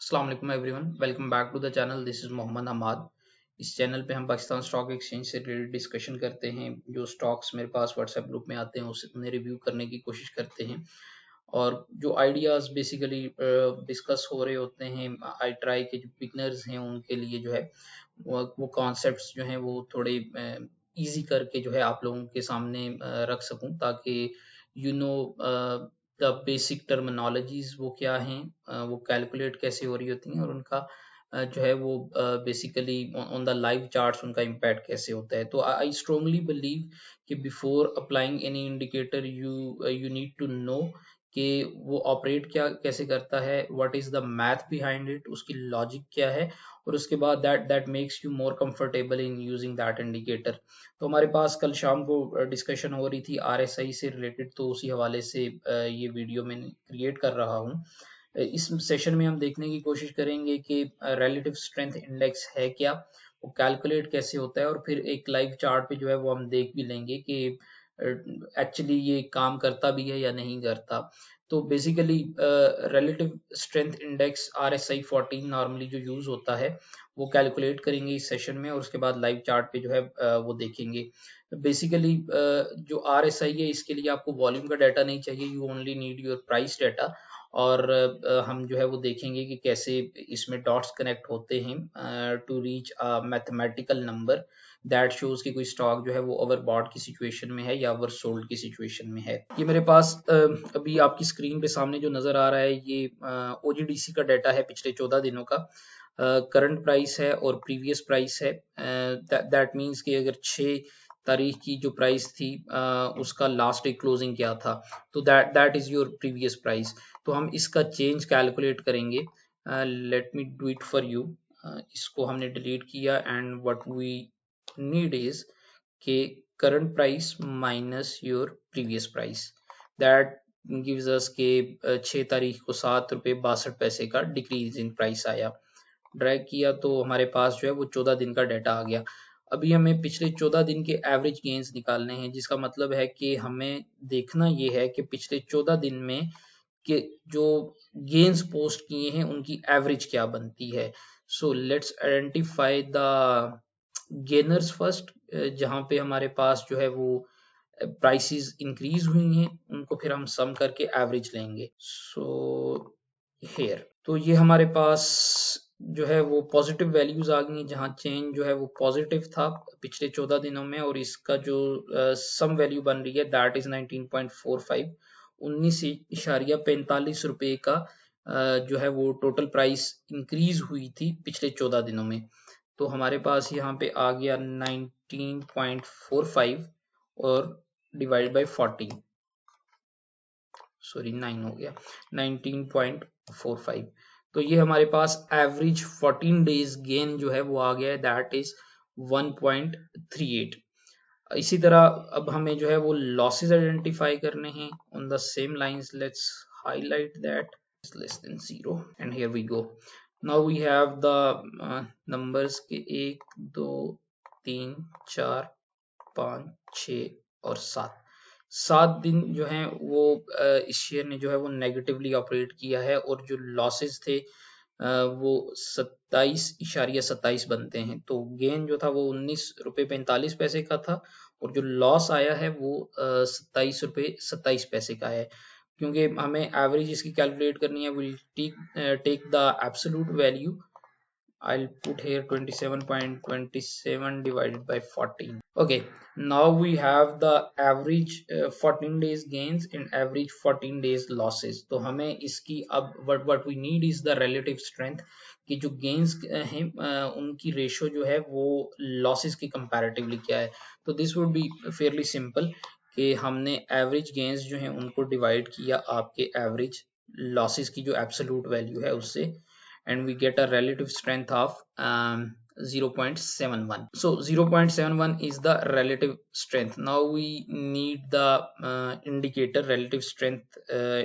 अस्सलाम वालेकुम everyone, welcome back to the channel. This is Mohammad Hamad. इस चैनल पे हम पाकिस्तान स्टॉक एक्सचेंज से रिलेटेड डिस्कशन करते हैं। जो स्टॉक्स मेरे पास व्हाट्सएप ग्रुप में आते हैं उन्हें रिव्यू करने की कोशिश करते हैं और जो आइडियाज़ बेसिकली डिस्कस हो रहे होते हैं, आई ट्राई के जो बिगनर्स हैं उनके लिए जो है वो कॉन्सेप्ट्स जो हैं वो थोड़े इजी करके जो है आप लोगों के सामने रख सकूं, ताकि you know the basic terminologies वो क्या हैं, वो कैलकुलेट कैसे हो रही होती हैं और उनका जो है वो basically on the live charts उनका इम्पैक्ट कैसे होता है। तो आई स्ट्रांगली बिलीव कि before applying any indicator you need to know कि वो ऑपरेट क्या कैसे करता है, what is the math behind it, उसकी लॉजिक क्या है, और उसके बाद that makes you more comfortable in using that indicator. तो हमारे पास कल शाम को डिस्कशन हो रही थी आरएसआई से रिलेटेड, तो उसी हवाले से ये वीडियो मैं क्रिएट कर रहा हूँ। इस सेशन में हम देखने की कोशिश करेंगे कि रिलेटिव स्ट्रेंथ इंडेक्स है क्या, वो कैलकुलेट कैसे होता है, और फिर एक लाइव चार्ट पे जो है वो हम देख भी लेंगे कि एक्चुअली ये काम करता भी है या नहीं करता। तो basically relative strength index RSI 14 normally जो यूज होता है वो कैलकुलेट करेंगे इस सेशन में, और उसके बाद लाइव चार्ट पे जो है वो देखेंगे। बेसिकली जो RSI है इसके लिए आपको वॉल्यूम का डाटा नहीं चाहिए, you only need your price data. और हम जो है वो देखेंगे कि कैसे इसमें डॉट्स कनेक्ट होते हैं to reach a mathematical number that shows कि कोई स्टॉक जो है वो ओवरबॉट की सिचुएशन में है या ओवर सोल्ड की सिचुएशन में है। ये मेरे पास अभी आपकी स्क्रीन पे सामने जो नजर आ रहा है ये OGDC का डाटा है पिछले 14 दिनों का। करंट प्राइस है और प्रीवियस प्राइस है। दैट मीन्स कि अगर 6 तारीख की जो प्राइस थी उसका लास्ट डे क्लोजिंग क्या था, तो that is your previous price. तो हम इसका चेंज कैलकुलेट करेंगे। Let me do it for you. इसको हमने डिलीट किया and what we need is के current price minus your previous price. That gives us के 6 तारीख को 7 रुपये 62 पैसे का डिक्रीज इन प्राइस आया। ड्रैग किया तो हमारे पास जो है वो 14 दिन का डाटा आ गया। अभी हमें पिछले 14 दिन के एवरेज गेन्स निकालने हैं, जिसका मतलब है कि हमें देखना ये है कि पिछले 14 दिन में कि जो गेन्स पोस्ट किए हैं उनकी एवरेज क्या बनती है। So let's identify the gainers first, जहां पे हमारे पास जो है वो प्राइसेस इंक्रीज हुई हैं उनको फिर हम सम करके एवरेज लेंगे। सो हेयर तो ये हमारे पास जो है वो पॉजिटिव वैल्यूज आ गई हैं, जहां चेंज जो है वो पॉजिटिव था पिछले 14 दिनों में, और इसका जो सम वैल्यू बन रही है दैट इज 19.45। 19.45 रुपए का जो है वो टोटल प्राइस इंक्रीज हुई थी पिछले 14 दिनों में। तो हमारे पास यहाँ पे आ गया 19.45 और डिवाइड बाय 14, सॉरी 9 हो गया, 19.45। तो ये हमारे पास एवरेज 14 डेज गेन जो है वो आ गया है, दैट इज 1.38। इसी तरह अब हमें जो है वो लॉसेस आइडेंटिफाई करने हैं on the same lines. Let's highlight that less than 0 and here we go. Now we have the numbers के 1 2 3 4 5 6 और 7। 7 दिन जो हैं वो इस शेयर ने जो है वो नेगेटिवली ऑपरेट किया है, और जो लॉसेस थे वो 27.27 बनते हैं। तो गेन जो था वो 19 रुपये 45 पैसे का था, और जो लॉस आया है वो 27 रुपये 27 पैसे का है। क्योंकि हमें एवरेज इसकी कैलकुलेट करनी है, will take the absolute value. I'll put here 27.27 divided by 14. Okay, now we have the average 14 days gains and average 14 days losses. तो हमें इसकी अब what we need is the relative strength, कि जो gains हैं उनकी रेशो जो है वो लॉसेस की कंपैरेटिवली क्या है। तो this would be Fairlie simple कि हमने एवरेज गेन्स जो हैं उनको डिवाइड किया आपके एवरेज लॉसेस की जो एब्सोल्यूट वैल्यू है उससे, and we get a relative strength of 0.71. So 0.71 is the relative strength. Now we need the indicator relative strength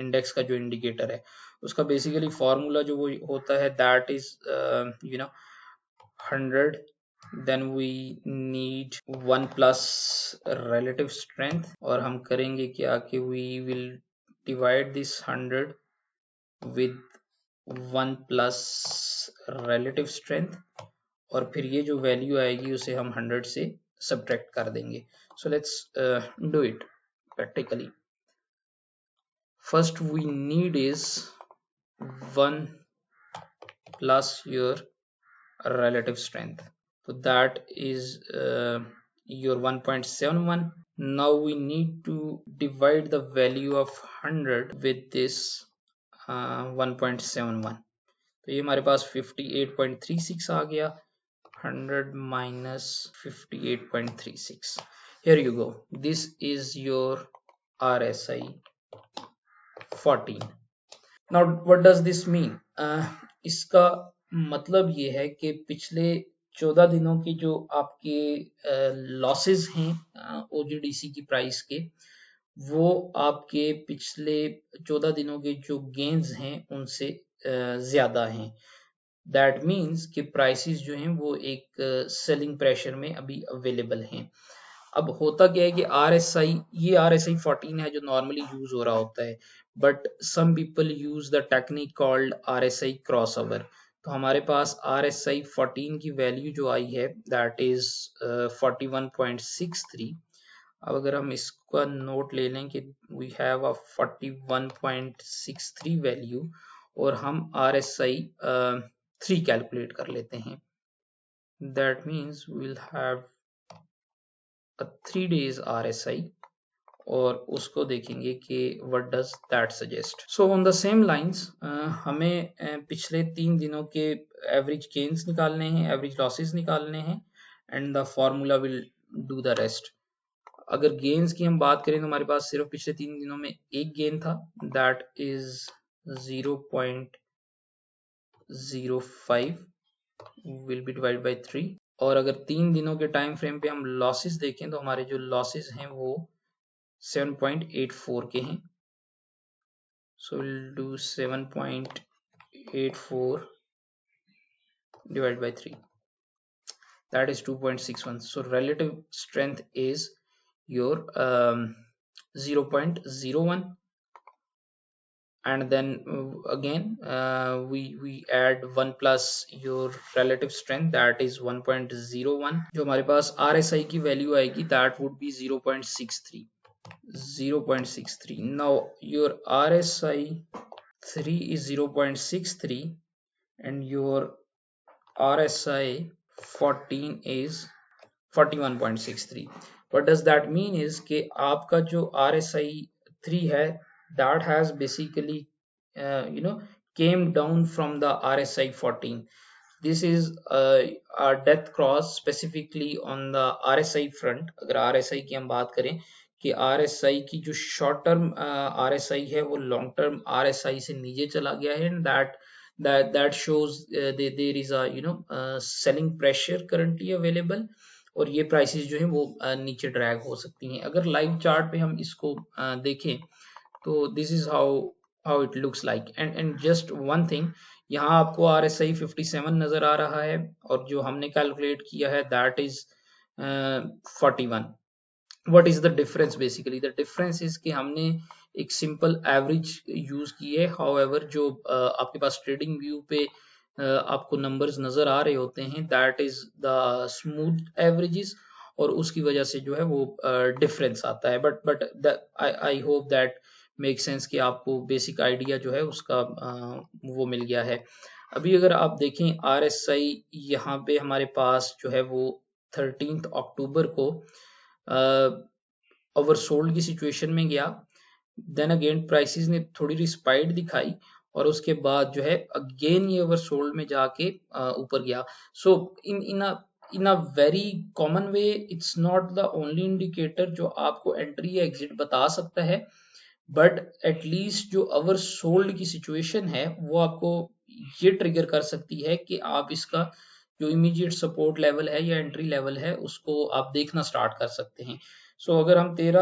index का जो indicator है उसका basically formula जो वो होता है that is 100, then we need 1 plus relative strength, और हम करेंगे क्या कि we will divide this 100 with 1 plus relative strength, और फिर ये जो वैल्यू आएगी उसे हम 100 से सब्ट्रैक्ट कर देंगे. So let's do it practically. First we need is 1 plus your relative strength, so that is your 1.71. now we need to divide the value of 100 with this 1.71. तो ये हमारे पास 58.36 आ गया. 100 minus 58.36. here you go, this is your RSI 14. Now what does this mean? इसका मतलब ये है कि पिछले 14 दिनों की जो आपके लॉसेस हैं OGDC की प्राइस के, वो आपके पिछले 14 दिनों के जो गेन्स हैं उनसे ज्यादा हैं. दैट मीन्स कि प्राइसेस जो हैं वो एक सेलिंग प्रेशर में अभी अवेलेबल हैं. अब होता क्या है कि ये RSI 14 है जो नॉर्मली यूज हो रहा होता है, but some people use the technique called RSI crossover. तो हमारे पास RSI 14 की वैल्यू जो आई है दैट इज 41.63. अब अगर हम इसका नोट ले लें कि वी हैव अ 41.63 वैल्यू और हम RSI 3 कैलकुलेट कर लेते हैं, that means we will have a 3 days RSI और उसको देखेंगे कि what does that suggest. So on the same lines हमें पिछले 3 दिनों के एवरेज गेन्स निकालने हैं, एवरेज लॉसेस निकालने हैं, and the formula will do the rest. अगर गेन्स की हम बात करें तो हमारे पास सिर्फ पिछले 3 दिनों में एक गेन था, that is 0.05 will be divide by 3. और अगर 3 दिनों के टाइम फ्रेम पे हम लॉसेस देखें तो हमारे जो लॉसेस हैं वो 7.84 के हैं. So will do 7.84 divided by 3, that is 2.61. so relative strength is your 0.01, and then again we add 1 plus your relative strength, that is 1.01. जो हमारे पास RSI की वैल्यू आएगी that would be 0.63. now your RSI 3 is 0.63 and your RSI 14 is 41.63. what does that mean is कि आपका जो RSI 3 है that has basically came down from the RSI 14. this is a death cross specifically on the RSI front. अगर RSI की हम बात करें कि RSI की जो शॉर्ट टर्म RSI है वो लॉन्ग टर्म RSI से नीचे चला गया है, and that shows there is a selling pressure currently available, और ये प्राइसेस जो है वो नीचे ड्रैग हो सकती हैं. अगर लाइव चार्ट पे हम इसको देखें तो this is how it looks like. And just one thing, यहाँ आपको RSI 57 नजर आ रहा है और जो हमने कैलकुलेट किया है that is 41. what is the difference? basically the difference is कि हमने एक सिंपल एवरेज यूज की है. however जो आपके पास ट्रेडिंग व्यू पे आपको नंबर्स नजर आ रहे होते हैं that is the smooth averages, और उसकी वजह से जो है वो डिफरेंस आता है. But I hope that make sense कि आपको बेसिक आइडिया जो है उसका वो मिल गया है. अभी अगर आप देखें RSI यहाँ पे हमारे पास जो है वो 13 अक्टूबर को ओवरसोल्ड की सिचुएशन में गया, देन अगेन प्राइसेस ने थोड़ी रिस्पाइट दिखाई और उसके बाद जो है अगेन ये ओवरसोल्ड में जाके ऊपर गया. So in a very common way it's not the only indicator जो आपको एंट्री या एग्जिट बता सकता है, बट एटलीस्ट जो ओवरसोल्ड की सिचुएशन है वो आपको ये ट्रिगर कर सकती है कि आप इसका जो इमीडिएट सपोर्ट लेवल है या एंट्री लेवल है उसको आप देखना स्टार्ट कर सकते हैं. सो अगर हम 13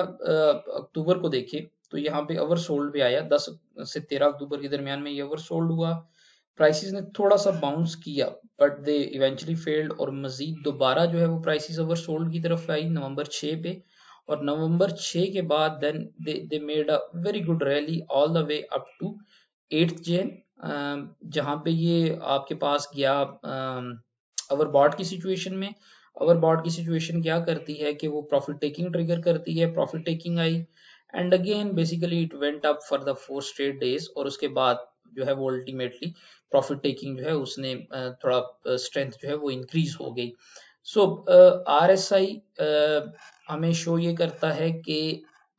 अक्टूबर को देखें तो यहाँ पे ओवरसोल्ड पे आया, 10 से 13 अक्टूबर के दरमियान में ये ओवरसोल्ड हुआ, प्राइसेस ने थोड़ा सा बाउंस किया बट दे इवेंचुअली फेल्ड, और मजीद दोबारा जो है वो प्राइसेस ओवरसोल्ड की तरफ आई नवंबर 6 पे, और नवंबर 6 के बाद then they made a very good rally all the way up to 8th Jan. जहाँ पे ये आपके पास गया ओवरबॉट की सिचुएशन में। ओवरबॉट की सिचुएशन क्या करती है कि वो प्रॉफिट टेकिंग ट्रिगर करती है, profit taking I and again basically it went up for the 4 straight days और उसके बाद जो है वो अल्टीमेटली प्रॉफिट टेकिंग जो है उसने थोड़ा स्ट्रेंथ जो है वो इंक्रीज हो गई। सो RSI हमें शो ये करता है कि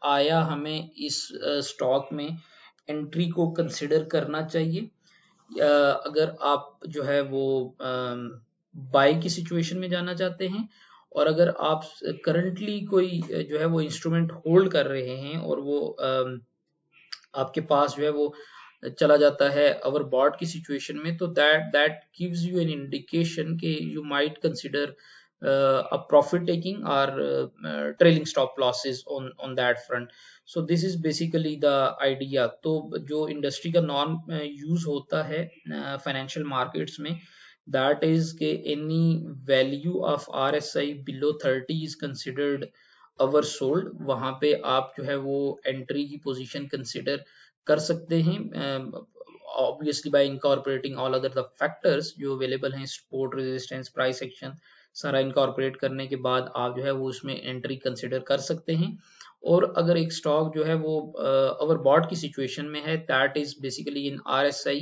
आया हमें इस स्टॉक में एंट्री को कंसिडर करना चाहिए। अगर आप जो है वो बाय की सिचुएशन में जाना चाहते हैं और अगर आप करंटली कोई जो है वो इंस्ट्रूमेंट होल्ड कर रहे हैं और वो आपके पास जो है वो चला जाता है ओवरबॉट की सिचुएशन में, तो that that gives you an indication कि you might consider a profit taking or trailing stop losses on that front. So this is basically the idea. तो जो इंडस्ट्री का नॉर्म यूज होता है फाइनेंशियल मार्केट्स में, that is के any value of RSI below 30 is considered over sold. वहां पे आप जो है वो एंट्री की पोजीशन कंसिडर कर सकते हैं, obviously bye incorporating all other the factors जो अवेलेबल हैं, सपोर्ट, रेजिस्टेंस, प्राइस एक्शन, सारा इनकॉर्पोरेट करने के बाद आप जो है वो उसमें एंट्री कंसिडर कर सकते हैं। और अगर एक स्टॉक जो है वो ओवरबॉट की सिचुएशन में है, that is basically in RSI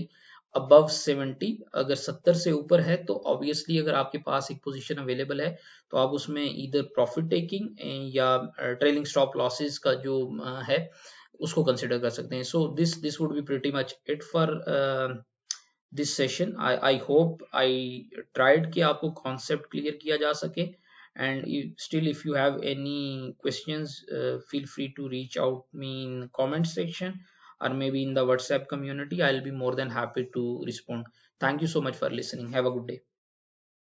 above 70, अगर 70 से ऊपर है तो ऑब्वियसली अगर आपके पास एक पोजीशन अवेलेबल है तो आप उसमें इधर प्रॉफिट टेकिंग या ट्रेलिंग स्टॉप लॉसेस का जो है उसको कंसिडर कर सकते हैं। So this would be pretty much it for this session. I hope I tried कि आपको कॉन्सेप्ट क्लियर किया जा सके and still if you have any questions feel free to reach out me in comment section or maybe in the WhatsApp community. I'll be more than happy to respond. Thank you so much for listening. Have a good day.